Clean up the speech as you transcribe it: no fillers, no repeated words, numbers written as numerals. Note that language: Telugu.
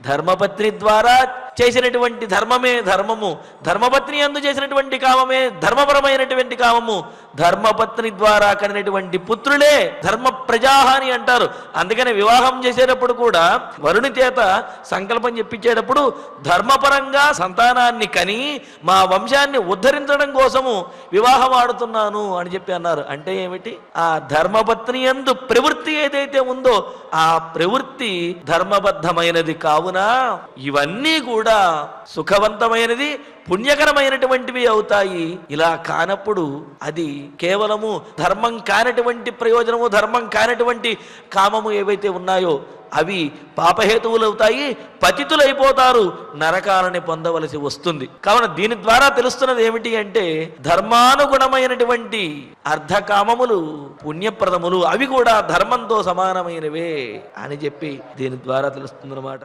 ధర్మపత్ని ద్వారా చేసినటువంటి ధర్మమే ధర్మము, ధర్మపత్ని యందు చేసినటువంటి కామమే ధర్మపరమైనటువంటి కామము, ధర్మపత్ని ద్వారా కనినటువంటి పుత్రులే ధర్మ ప్రజాహ అని అంటారు. అందుకని వివాహం చేసేటప్పుడు కూడా వరుని చేత సంకల్పం చెప్పించేటప్పుడు ధర్మపరంగా సంతానాన్ని కని మా వంశాన్ని ఉద్ధరించడం కోసము వివాహం ఆడుతున్నాను అని చెప్పి అన్నారు. అంటే ఏమిటి? ఆ ధర్మపత్ని యందు ప్రవృత్తి ఏదైతే ఉందో ఆ ప్రవృత్తి ధర్మబద్ధమైనది కావున ఇవన్నీ కూడా సుఖవంతమైనది, పుణ్యకరమైనటువంటివి అవుతాయి. ఇలా కానప్పుడు అది కేవలము ధర్మం కానటువంటి ప్రయోజనము, ధర్మం కానటువంటి కామము ఏవైతే ఉన్నాయో అవి పాపహేతువులవుతాయి, పతితులైపోతారు, నరకాలని పొందవలసి వస్తుంది. కావున దీని ద్వారా తెలుస్తున్నది ఏమిటి అంటే ధర్మానుగుణమైనటువంటి అర్ధకామములు పుణ్యప్రదములు, అవి కూడా ధర్మంతో సమానమైనవే అని చెప్పి దీని ద్వారా తెలుస్తుందన్నమాట.